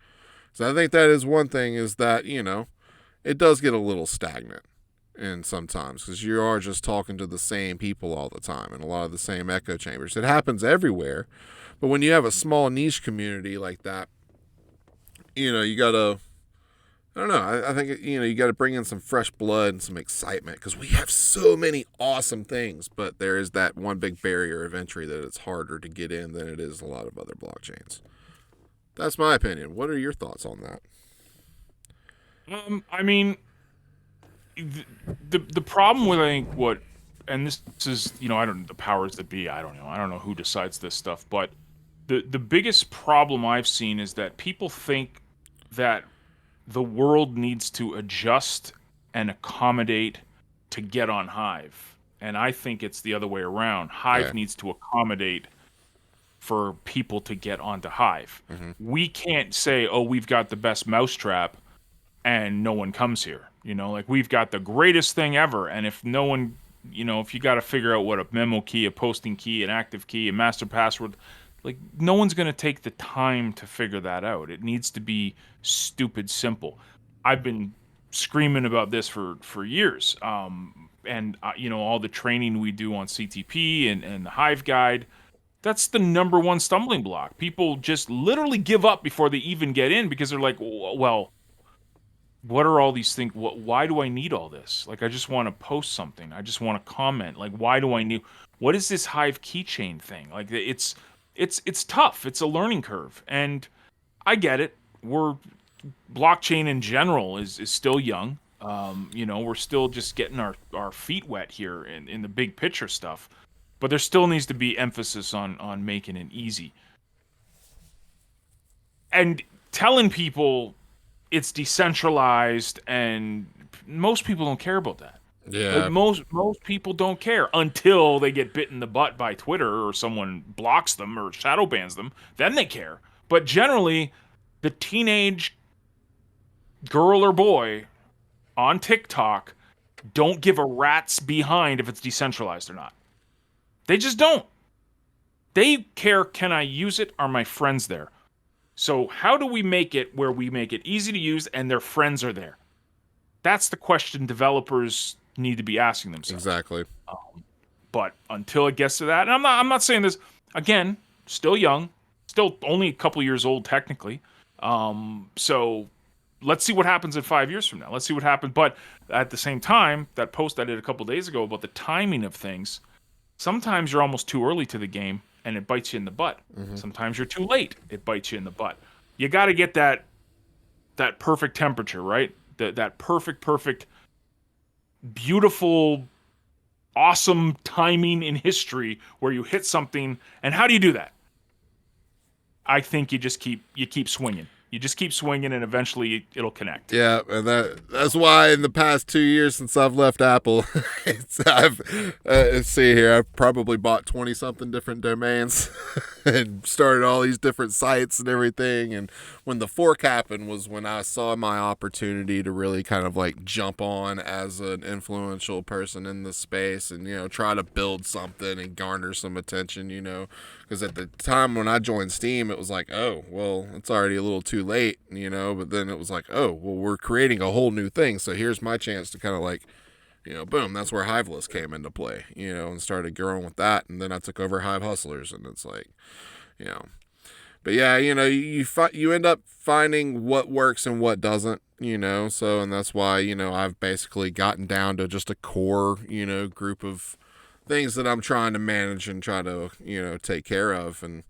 So I think that is one thing, is that, it does get a little stagnant and sometimes, because you are just talking to the same people all the time and a lot of the same echo chambers. It happens everywhere, but when you have a small niche community like that, you gotta, I don't know. I think, you got to bring in some fresh blood and some excitement, because we have so many awesome things, but there is that one big barrier of entry that it's harder to get in than it is a lot of other blockchains. That's my opinion. What are your thoughts on that? I mean, the problem with, I think, and this is, I don't know, the powers that be. I don't know who decides this stuff, but the biggest problem I've seen is that people think that the world needs to adjust and accommodate to get on Hive. And I think it's the other way around. Yeah. Hive needs to accommodate for people to get onto Hive. Mm-hmm. We can't say, oh, we've got the best mousetrap and no one comes here. Like, we've got the greatest thing ever. And if no one, if you got to figure out what a memo key, a posting key, an active key, a master password, like, no one's going to take the time to figure that out. It needs to be stupid simple. I've been screaming about this for years. And all the training we do on CTP and the Hive Guide, that's the number one stumbling block. People just literally give up before they even get in, because they're like, well, what are all these things? Why do I need all this? Like, I just want to post something. I just want to comment. Like, why do I need? What is this Hive keychain thing? Like, it's tough. It's a learning curve, and I get it. Blockchain in general is still young. We're still just getting our feet wet here in the big picture stuff, but there still needs to be emphasis on making it easy and telling people it's decentralized, and most people don't care about that. Like, Yeah. most people don't care until they get bit in the butt by Twitter, or someone blocks them or shadow bans them. Then they care. But generally, the teenage girl or boy on TikTok don't give a rat's behind if it's decentralized or not. They just don't. They care, can I use it? Are my friends there? So how do we make it where we make it easy to use and their friends are there? That's the question developers need to be asking themselves. Exactly. But until it gets to that, and I'm not saying this again, still young, still only a couple years old technically. So let's see what happens in 5 years from now. Let's see what happens. But at the same time, that post I did a couple days ago about the timing of things, sometimes you're almost too early to the game and it bites you in the butt. Mm-hmm. Sometimes you're too late, it bites you in the butt. You got to get that perfect temperature, right? That perfect, beautiful, awesome timing in history where you hit something. And how do you do that? I think you keep swinging. You just keep swinging, and eventually it'll connect. Yeah, and that's why in the past 2 years since I've left Apple, I've let's see here, I've probably bought 20 something different domains and started all these different sites and everything. And when the fork happened was when I saw my opportunity to really kind of like jump on as an influential person in the space and try to build something and garner some attention. Because at the time when I joined Steam, it was like, oh, well, it's already a little too late, but then it was like, oh, well, we're creating a whole new thing. So here's my chance to kind of like, boom, that's where Hive List came into play, and started growing with that. And then I took over Hive Hustlers, and it's like, but yeah, you end up finding what works and what doesn't, so, and that's why, I've basically gotten down to just a core, group of things that I'm trying to manage and try to, take care of. And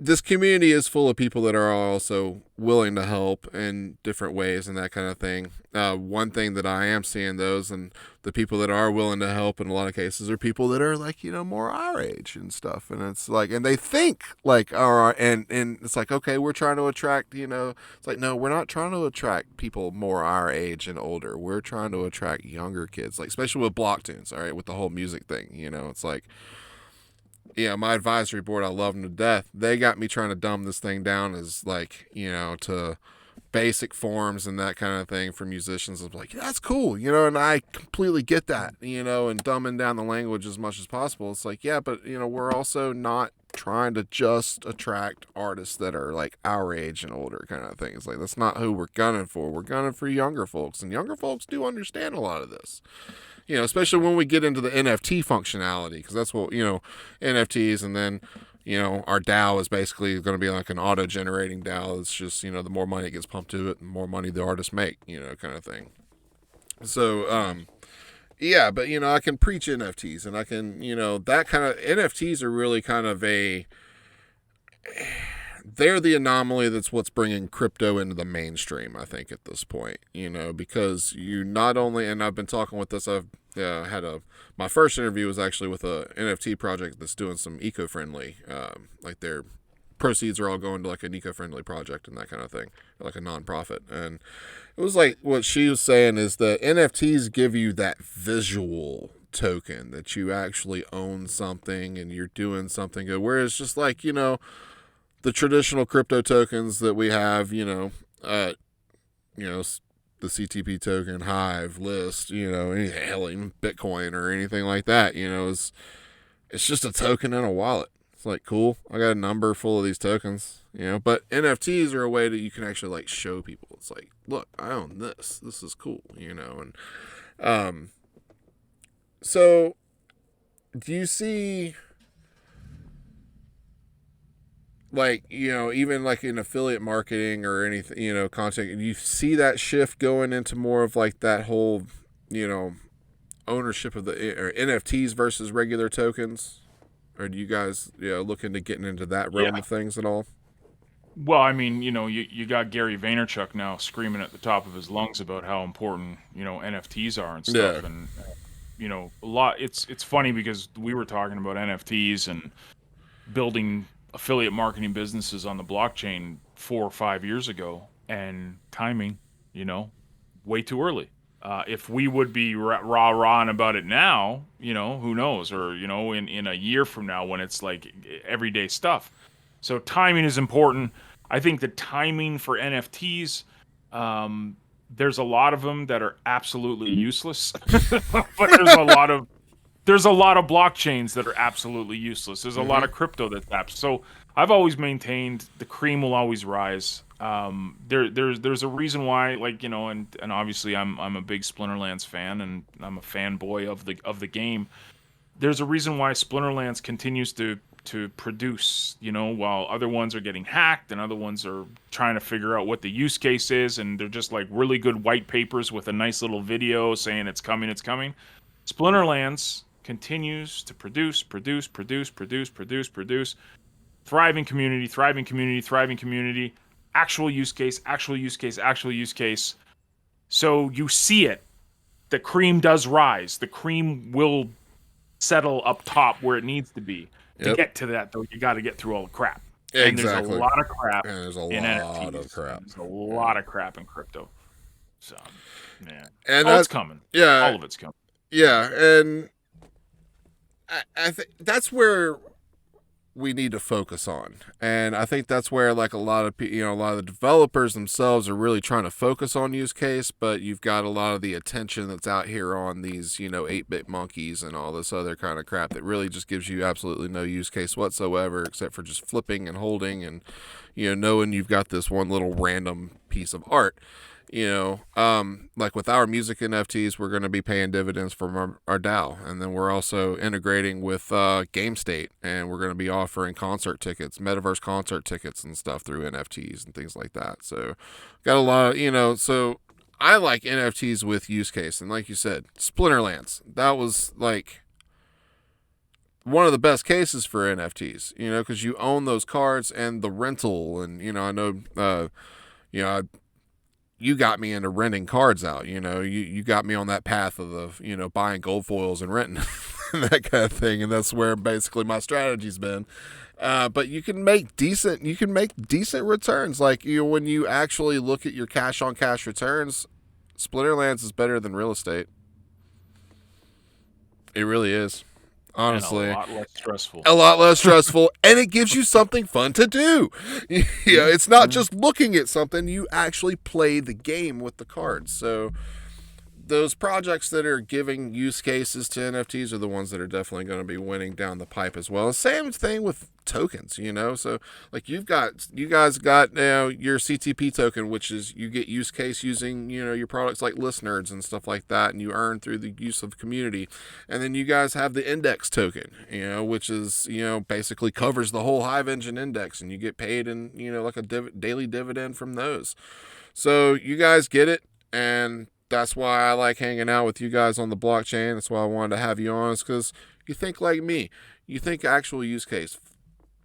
this community is full of people that are also willing to help in different ways and that kind of thing. One thing that I am seeing those and the people that are willing to help in a lot of cases are people that are like, more our age and stuff. And it's like, and they think like, and it's like, okay, we're trying to attract, it's like, no, we're not trying to attract people more our age and older. We're trying to attract younger kids, like, especially with block tunes, all right, with the whole music thing, it's like, my advisory board, I love them to death. They got me trying to dumb this thing down as like, to basic forms and that kind of thing for musicians. I'm like, that's cool, and I completely get that, and dumbing down the language as much as possible. It's like, yeah, but, we're also not trying to just attract artists that are like our age and older kind of thing. It's like, that's not who we're gunning for. We're gunning for younger folks, and younger folks do understand a lot of this. Especially when we get into the NFT functionality, because that's what, NFTs, and then, our DAO is basically going to be like an auto-generating DAO. It's just, the more money it gets pumped to it, the more money the artists make, kind of thing. So, yeah, but, I can preach NFTs, and I can, that kind of, NFTs are really kind of they're the anomaly that's what's bringing crypto into the mainstream, I think, at this point, because you not only, and I've been talking with this, I've my first interview was actually with a NFT project that's doing some eco-friendly, like their proceeds are all going to like an eco-friendly project and that kind of thing, like a nonprofit. And it was like, what she was saying is that NFTs give you that visual token that you actually own something and you're doing something good, whereas just like, the traditional crypto tokens that we have, the CTP token, Hive, List, hell, even Bitcoin or anything like that, it's just a token in a wallet. It's like, cool, I got a number full of these tokens, but NFTs are a way that you can actually like show people. It's like, look, I own this. This is cool, and so do you see, like, even like in affiliate marketing or anything, content, you see that shift going into more of like that whole, ownership of the or NFTs versus regular tokens? Or do you guys, look into getting into that realm of things at all? Well, I mean, you got Gary Vaynerchuk now screaming at the top of his lungs about how important, NFTs are and Yeah. stuff. And, a lot, it's funny because we were talking about NFTs and building affiliate marketing businesses on the blockchain 4 or 5 years ago, and timing, way too early. If we would be rah-rahing about it now, who knows? Or, in a year from now when it's like everyday stuff. So timing is important. I think the timing for NFTs, there's a lot of them that are absolutely useless, but there's a lot of blockchains that are absolutely useless. There's a lot of crypto that's apps. So I've always maintained the cream will always rise. There's a reason why, like, and obviously I'm a big Splinterlands fan and I'm a fanboy of the game. There's a reason why Splinterlands continues to to produce, while other ones are getting hacked and other ones are trying to figure out what the use case is, and they're just like really good white papers with a nice little video saying it's coming, it's coming. Splinterlands continues to produce. Thriving community, thriving community, thriving community. Actual use case, actual use case, actual use case. So you see it. The cream does rise. The cream will settle up top where it needs to be. To get to that, though, you got to get through all the crap. And there's a lot of crap in NFTs. There's a lot of crap in crypto. So, yeah. And it's coming. Yeah. All of it's coming. Yeah, and I think that's where we need to focus on, and I think that's where like a lot of the developers themselves are really trying to focus on use case, but you've got a lot of the attention that's out here on these 8-bit monkeys and all this other kind of crap that really just gives you absolutely no use case whatsoever, except for just flipping and holding and knowing you've got this one little random piece of art. Like with our music NFTs, we're going to be paying dividends from our DAO. And then we're also integrating with GameState, and we're going to be offering concert tickets, metaverse concert tickets and stuff through NFTs and things like that. So got a lot of, so I like NFTs with use case. And like you said, Splinterlands, that was like one of the best cases for NFTs, because you own those cards and the rental. And, I know, you got me into renting cards out. You got me on that path of the, buying gold foils and renting and that kind of thing. And that's where basically my strategy's been. But you can make decent returns. Like, when you actually look at your cash on cash returns, Splinterlands is better than real estate. It really is. Honestly, and a lot less stressful. And it gives you something fun to do. It's not just looking at something, you actually play the game with the cards. So those projects that are giving use cases to NFTs are the ones that are definitely going to be winning down the pipe as well. Same thing with tokens, so like you guys got your CTP token, which is you get use case using your products like Listnerds and stuff like that, and you earn through the use of community. And then you guys have the index token, which is basically covers the whole Hive engine index, and you get paid in like a daily dividend from those. So you guys get it, and that's why I like hanging out with you guys on the blockchain. That's why I wanted to have you on, is because you think like me. You think actual use case,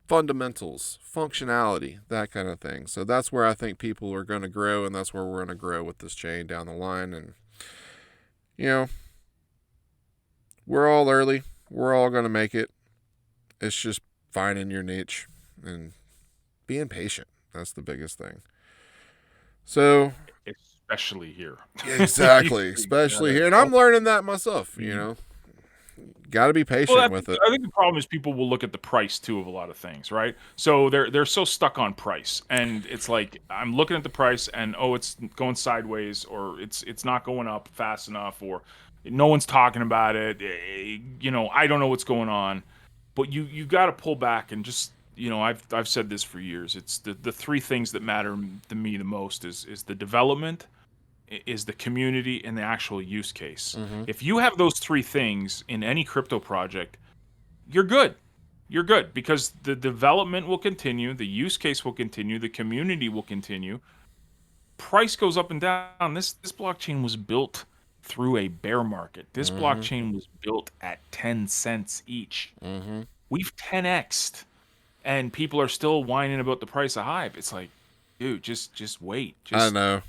fundamentals, functionality, that kind of thing. So that's where I think people are going to grow, and that's where we're going to grow with this chain down the line. And, we're all early. We're all going to make it. It's just finding your niche and being patient. That's the biggest thing. So... especially here. Exactly. Especially here. And I'm learning that myself, Got to be patient with it. I think the problem is people will look at the price too of a lot of things, right? So they're so stuck on price, and it's like I'm looking at the price and it's going sideways, or it's not going up fast enough, or no one's talking about it. I don't know what's going on. But you got to pull back and just I've said this for years. It's the three things that matter to me the most is the development, is the community, and the actual use case. Mm-hmm. If you have those three things in any crypto project, you're good. You're good, because the development will continue, the use case will continue, the community will continue. Price goes up and down. This blockchain was built through a bear market. This blockchain was built at 10 cents each. Mm-hmm. We've 10x'd. And people are still whining about the price of Hive. It's like, dude, just wait. I know.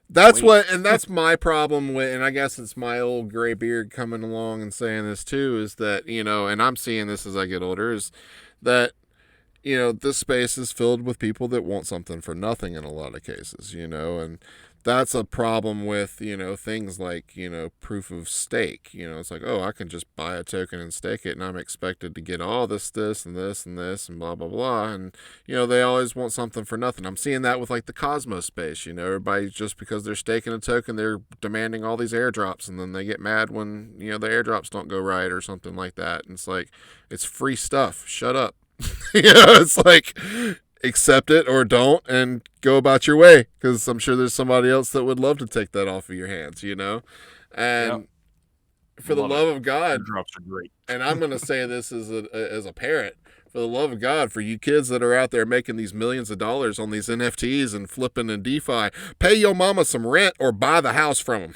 That's that's my problem with, and I guess it's my old gray beard coming along and saying this too, is that, and I'm seeing this as I get older, is that, this space is filled with people that want something for nothing in a lot of cases, and that's a problem with, things like, proof of stake. It's like, I can just buy a token and stake it, and I'm expected to get all this, and this, and this, and blah, blah, blah. And, they always want something for nothing. I'm seeing that with, like, the Cosmos space. Everybody, just because they're staking a token, they're demanding all these airdrops, and then they get mad when, the airdrops don't go right or something like that. And it's like, it's free stuff. Shut up. It's like... accept it or don't and go about your way, because I'm sure there's somebody else that would love to take that off of your hands, and for the love of God, airdrops are great. and I'm going to say this as a parent, for the love of God, for you kids that are out there making these millions of dollars on these NFTs and flipping and DeFi, pay your mama some rent or buy the house from them.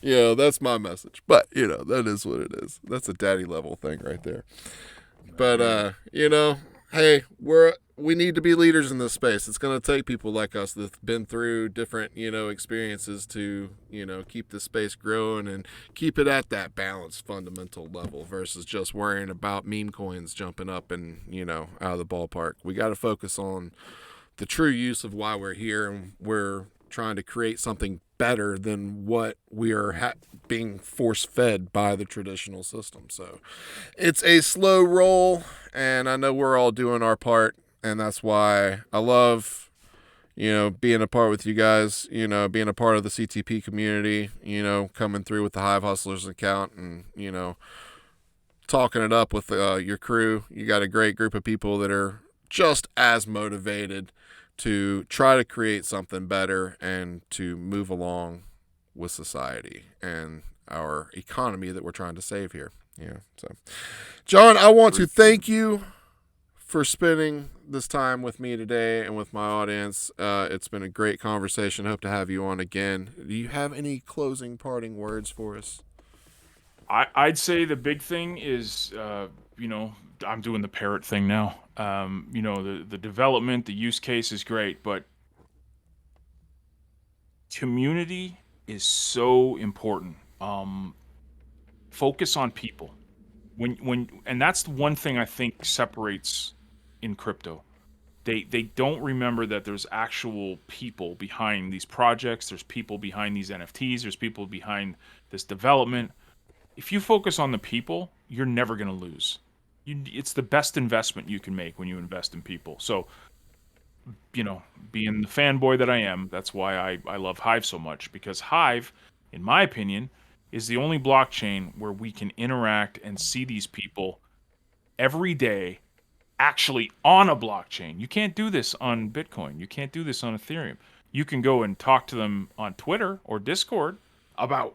That's my message. But, that is what it is. That's a daddy level thing right there. But, hey, we need to be leaders in this space. It's going to take people like us that've been through different, experiences to, keep the space growing and keep it at that balanced fundamental level versus just worrying about meme coins jumping up and, out of the ballpark. We got to focus on the true use of why we're here, and we're trying to create something better than what we are being force-fed by the traditional system. So it's a slow roll, and I know we're all doing our part, and that's why I love, being a part with you guys, being a part of the CTP community, coming through with the Hive Hustlers account and, talking it up with your crew. You got a great group of people that are just as motivated to try to create something better and to move along with society and our economy that we're trying to save here. So John, I want to thank you for spending this time with me today and with my audience. It's been a great conversation. Hope to have you on again. Do you have any closing parting words for us? I'd say the big thing is, I'm doing the parrot thing now. The development, the use case is great, but community is so important. Focus on people. And that's the one thing I think separates in crypto. They don't remember that there's actual people behind these projects. There's people behind these NFTs. There's people behind this development. If you focus on the people, you're never going to lose. It's the best investment you can make when you invest in people. So, being the fanboy that I am, that's why I love Hive so much, because Hive, in my opinion, is the only blockchain where we can interact and see these people every day actually on a blockchain. You can't do this on Bitcoin. You can't do this on Ethereum. You can go and talk to them on Twitter or Discord about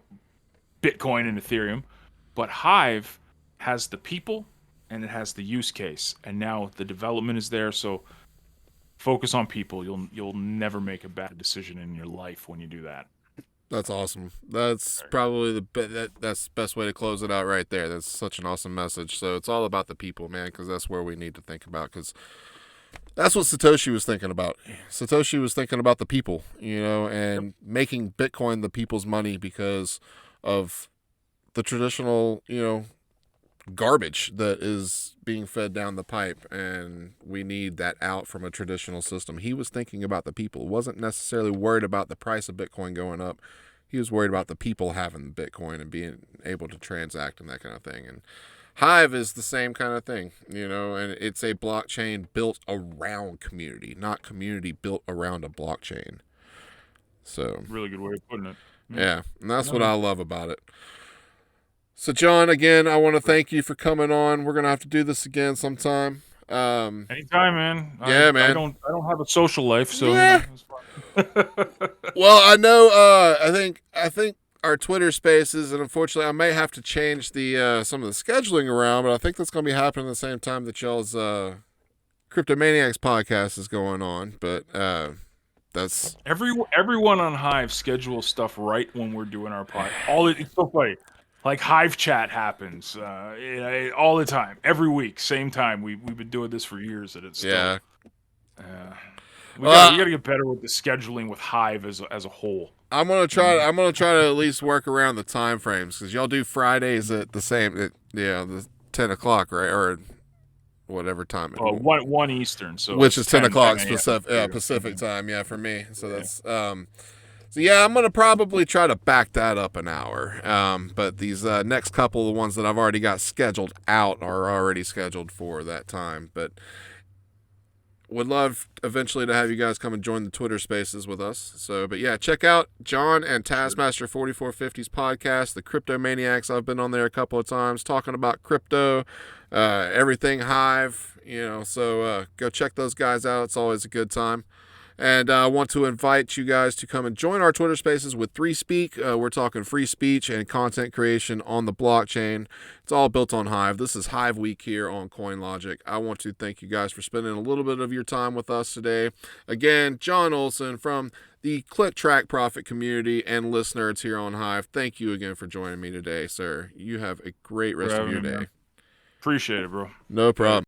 Bitcoin and Ethereum, but Hive has the people and it has the use case, and now the development is there. So focus on people. You'll never make a bad decision in your life when you do that. That's awesome. That's probably that's the best way to close it out right there. That's such an awesome message. So it's all about the people, man, because that's where we need to think about, because that's what Satoshi was thinking about. Satoshi was thinking about the people, and making Bitcoin the people's money because of the traditional, garbage that is being fed down the pipe, and we need that out from a traditional system. He was thinking about the people. Wasn't necessarily worried about the price of Bitcoin going up. He was worried about the people having Bitcoin and being able to transact and that kind of thing. And Hive is the same kind of thing, and it's a blockchain built around community, not community built around a blockchain. So really good way of putting it. Yeah, and that's what I love about it. So, John, again, I want to thank you for coming on. We're gonna have to do this again sometime. Anytime, man. Yeah, man. I don't have a social life, so yeah. Well, I know. I think our Twitter Spaces, and unfortunately, I may have to change the some of the scheduling around, but I think that's gonna be happening at the same time that y'all's Cryptomaniacs podcast is going on. But that's everyone on Hive schedules stuff right when we're doing our podcast. It's so funny. Like Hive chat happens all the time, every week, same time. We've been doing this for years, and it's still, we gotta get better with the scheduling with Hive as a whole. I'm gonna try to at least work around the time frames, because y'all do Fridays at the same, the 10 o'clock, right, or whatever time. One Eastern, so which is 10 o'clock Pacific time. Yeah, for me. So that's So yeah, I'm gonna probably try to back that up an hour. But these next couple, the ones that I've already got scheduled out, are already scheduled for that time. But would love eventually to have you guys come and join the Twitter Spaces with us. So, but yeah, check out John and Taskmaster 4450's podcast, the Cryptomaniacs. I've been on there a couple of times talking about crypto, everything Hive. So go check those guys out. It's always a good time. And I want to invite you guys to come and join our Twitter Spaces with 3Speak. We're talking free speech and content creation on the blockchain. It's all built on Hive. This is Hive Week here on CoinLogic. I want to thank you guys for spending a little bit of your time with us today. Again, John Olson from the Click Track Profit community and Listnerds here on Hive. Thank you again for joining me today, sir. You have a great rest of your day. Appreciate it, bro. No problem.